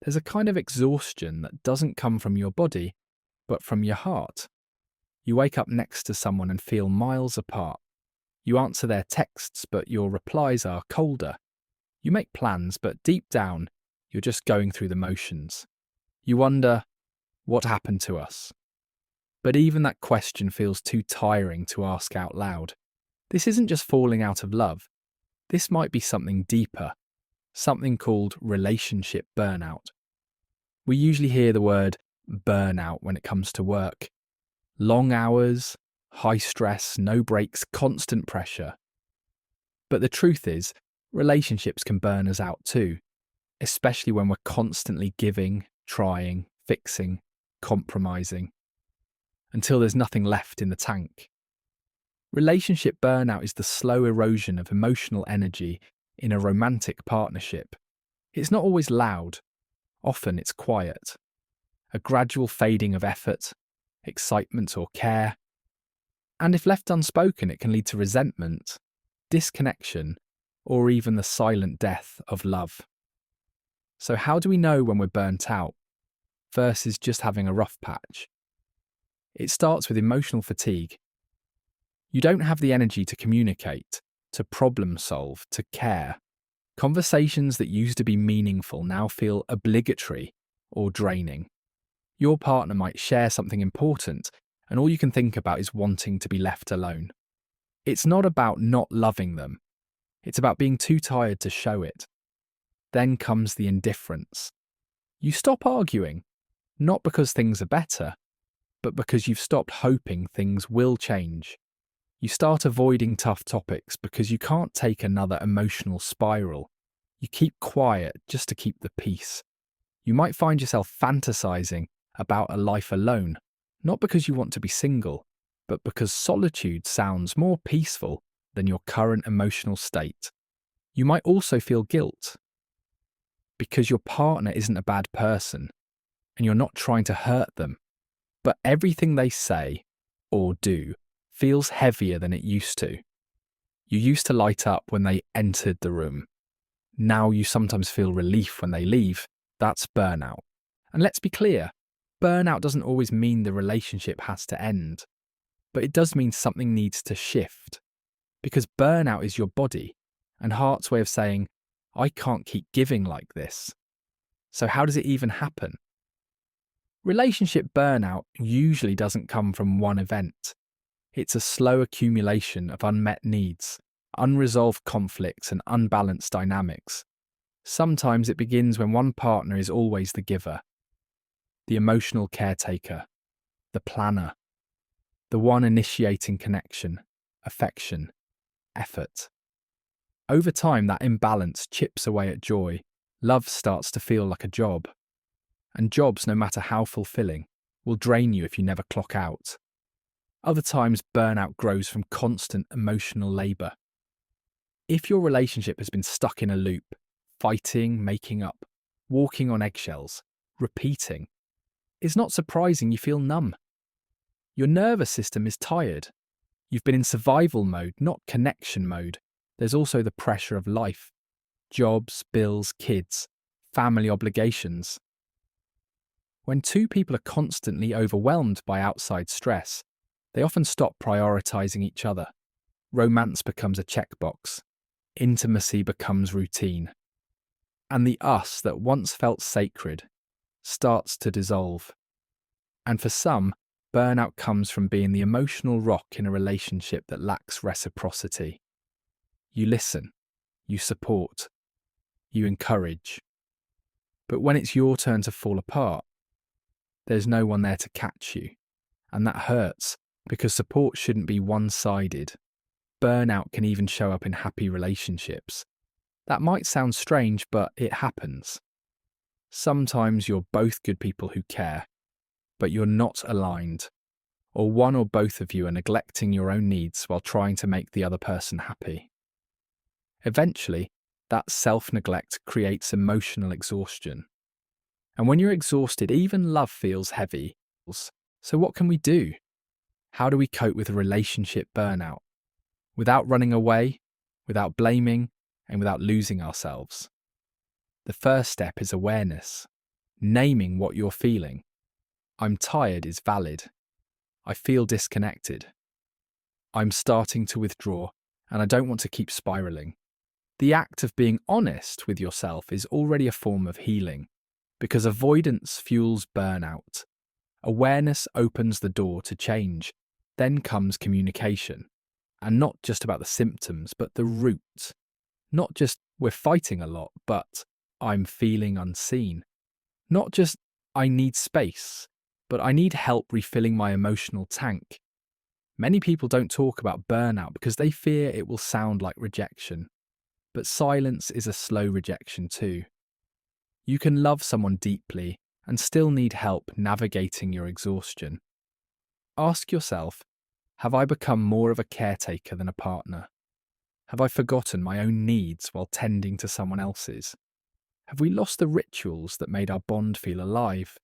There's a kind of exhaustion that doesn't come from your body, but from your heart. You wake up next to someone and feel miles apart. You answer their texts, but your replies are colder. You make plans, but deep down, you're just going through the motions. You wonder, what happened to us? But even that question feels too tiring to ask out loud. This isn't just falling out of love. This might be something deeper, something called relationship burnout. We usually hear the word burnout when it comes to work. Long hours, high stress, no breaks, constant pressure. But the truth is, relationships can burn us out too, especially when we're constantly giving, trying, fixing, compromising, until there's nothing left in the tank. Relationship burnout is the slow erosion of emotional energy in a romantic partnership. It's not always loud. Often it's quiet. A gradual fading of effort, excitement or care. And if left unspoken, it can lead to resentment, disconnection, or even the silent death of love. So how do we know when we're burnt out versus just having a rough patch? It starts with emotional fatigue. You don't have the energy to communicate, to problem solve, to care. Conversations that used to be meaningful now feel obligatory or draining. Your partner might share something important, and all you can think about is wanting to be left alone. It's not about not loving them. It's about being too tired to show it. Then comes the indifference. You stop arguing, not because things are better, but because you've stopped hoping things will change. You start avoiding tough topics because you can't take another emotional spiral. You keep quiet just to keep the peace. You might find yourself fantasizing about a life alone, not because you want to be single, but because solitude sounds more peaceful than your current emotional state. You might also feel guilt because your partner isn't a bad person and you're not trying to hurt them, but everything they say or do feels heavier than it used to. You used to light up when they entered the room. Now you sometimes feel relief when they leave. That's burnout. And let's be clear, burnout doesn't always mean the relationship has to end, but it does mean something needs to shift. Because burnout is your body and heart's way of saying, I can't keep giving like this. So how does it even happen? Relationship burnout usually doesn't come from one event. It's a slow accumulation of unmet needs, unresolved conflicts, and unbalanced dynamics. Sometimes it begins when one partner is always the giver, the emotional caretaker, the planner, the one initiating connection, affection, effort. Over time, that imbalance chips away at joy. Love starts to feel like a job. And jobs, no matter how fulfilling, will drain you if you never clock out. Other times, burnout grows from constant emotional labour. If your relationship has been stuck in a loop, fighting, making up, walking on eggshells, repeating, it's not surprising you feel numb. Your nervous system is tired. You've been in survival mode, not connection mode. There's also the pressure of life. Jobs, bills, kids, family obligations. When two people are constantly overwhelmed by outside stress, they often stop prioritising each other. Romance becomes a checkbox. Intimacy becomes routine. And the us that once felt sacred starts to dissolve. And for some, burnout comes from being the emotional rock in a relationship that lacks reciprocity. You listen, you support, you encourage. But when it's your turn to fall apart, there's no one there to catch you. And that hurts because support shouldn't be one-sided. Burnout can even show up in happy relationships. That might sound strange, but it happens. Sometimes you're both good people who care, but you're not aligned. Or one or both of you are neglecting your own needs while trying to make the other person happy. Eventually, that self-neglect creates emotional exhaustion. And when you're exhausted, even love feels heavy. So what can we do? How do we cope with relationship burnout? Without running away, without blaming, and without losing ourselves. The first step is awareness. Naming what you're feeling. I'm tired is valid. I feel disconnected. I'm starting to withdraw, and I don't want to keep spiraling. The act of being honest with yourself is already a form of healing, because avoidance fuels burnout. Awareness opens the door to change. Then comes communication. And not just about the symptoms, but the root. Not just we're fighting a lot, but I'm feeling unseen. Not just I need space, but I need help refilling my emotional tank. Many people don't talk about burnout because they fear it will sound like rejection. But silence is a slow rejection too. You can love someone deeply and still need help navigating your exhaustion. Ask yourself, have I become more of a caretaker than a partner? Have I forgotten my own needs while tending to someone else's? Have we lost the rituals that made our bond feel alive?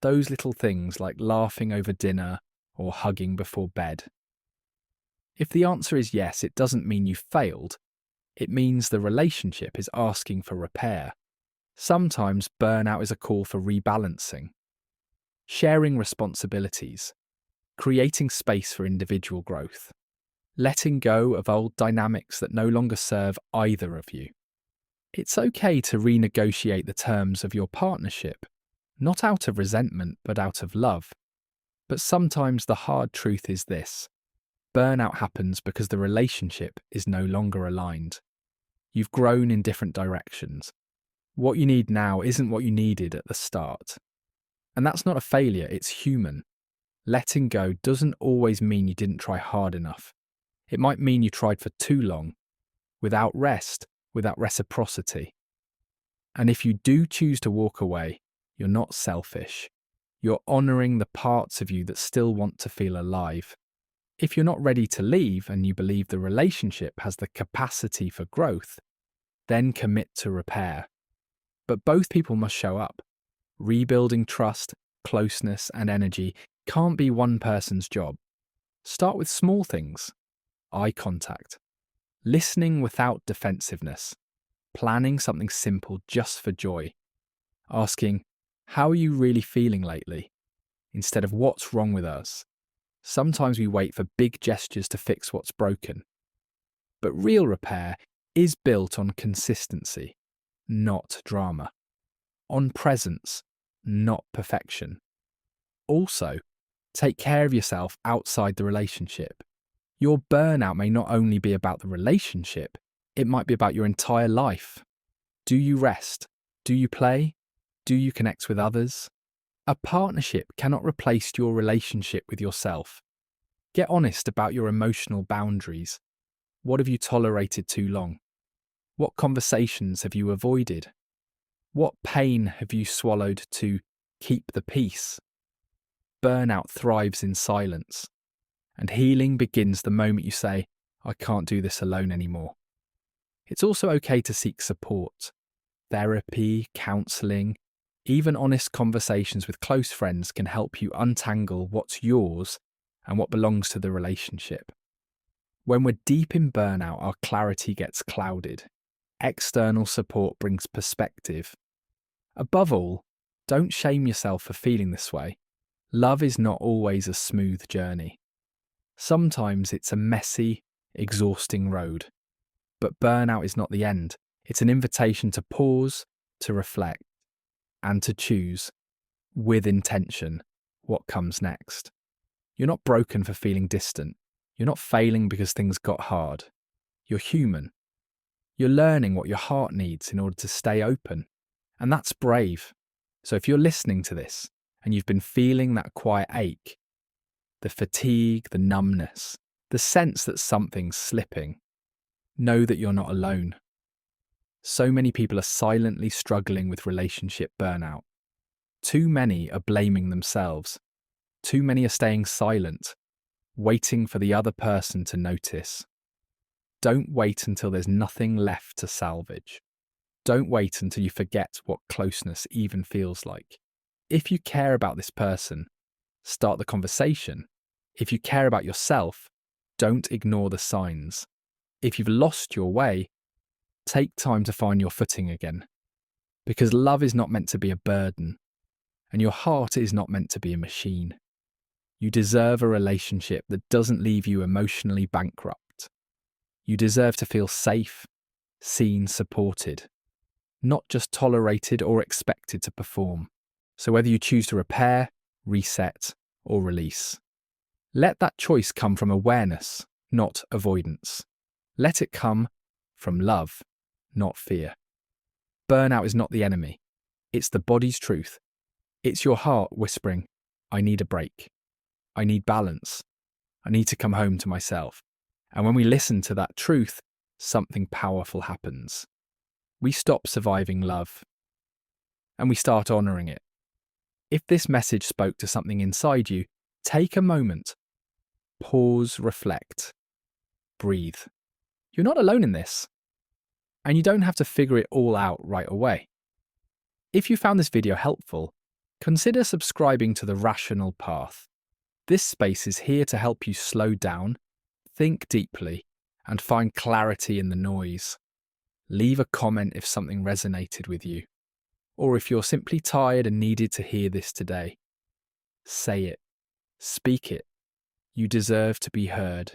Those little things like laughing over dinner or hugging before bed. If the answer is yes, it doesn't mean you failed. It means the relationship is asking for repair. Sometimes burnout is a call for rebalancing. Sharing responsibilities. Creating space for individual growth. Letting go of old dynamics that no longer serve either of you. It's okay to renegotiate the terms of your partnership, not out of resentment but out of love. But sometimes the hard truth is this. Burnout happens because the relationship is no longer aligned. You've grown in different directions. What you need now isn't what you needed at the start. And that's not a failure, it's human. Letting go doesn't always mean you didn't try hard enough. It might mean you tried for too long, without rest, without reciprocity. And if you do choose to walk away, you're not selfish. You're honouring the parts of you that still want to feel alive. If you're not ready to leave and you believe the relationship has the capacity for growth, then commit to repair. But both people must show up. Rebuilding trust, closeness, and energy can't be one person's job. Start with small things. Eye contact. Listening without defensiveness. Planning something simple just for joy. Asking, how are you really feeling lately? Instead of what's wrong with us? Sometimes we wait for big gestures to fix what's broken. But real repair is built on consistency, not drama. On presence, not perfection. Also, take care of yourself outside the relationship. Your burnout may not only be about the relationship, it might be about your entire life. Do you rest? Do you play? Do you connect with others? A partnership cannot replace your relationship with yourself. Get honest about your emotional boundaries. What have you tolerated too long? What conversations have you avoided? What pain have you swallowed to keep the peace? Burnout thrives in silence, and healing begins the moment you say, I can't do this alone anymore. It's also okay to seek support. Therapy, counselling, even honest conversations with close friends can help you untangle what's yours and what belongs to the relationship. When we're deep in burnout, our clarity gets clouded. External support brings perspective. Above all, don't shame yourself for feeling this way. Love is not always a smooth journey. Sometimes it's a messy, exhausting road. But burnout is not the end. It's an invitation to pause, to reflect, and to choose, with intention, what comes next. You're not broken for feeling distant. You're not failing because things got hard. You're human. You're learning what your heart needs in order to stay open. And that's brave. So if you're listening to this and you've been feeling that quiet ache, the fatigue, the numbness, the sense that something's slipping, know that you're not alone. So many people are silently struggling with relationship burnout. Too many are blaming themselves. Too many are staying silent, waiting for the other person to notice. Don't wait until there's nothing left to salvage. Don't wait until you forget what closeness even feels like. If you care about this person, start the conversation. If you care about yourself, don't ignore the signs. If you've lost your way, take time to find your footing again. Because love is not meant to be a burden, and your heart is not meant to be a machine. You deserve a relationship that doesn't leave you emotionally bankrupt. You deserve to feel safe, seen, supported, not just tolerated or expected to perform. So whether you choose to repair, reset, or release, let that choice come from awareness, not avoidance. Let it come from love, not fear. Burnout is not the enemy. It's the body's truth. It's your heart whispering, I need a break. I need balance. I need to come home to myself. And when we listen to that truth, something powerful happens. We stop surviving love, and we start honouring it. If this message spoke to something inside you, take a moment. Pause, reflect, breathe. You're not alone in this, and you don't have to figure it all out right away. If you found this video helpful, consider subscribing to The Rational Path. This space is here to help you slow down, think deeply, and find clarity in the noise. Leave a comment if something resonated with you, or if you're simply tired and needed to hear this today. Say it. Speak it. You deserve to be heard.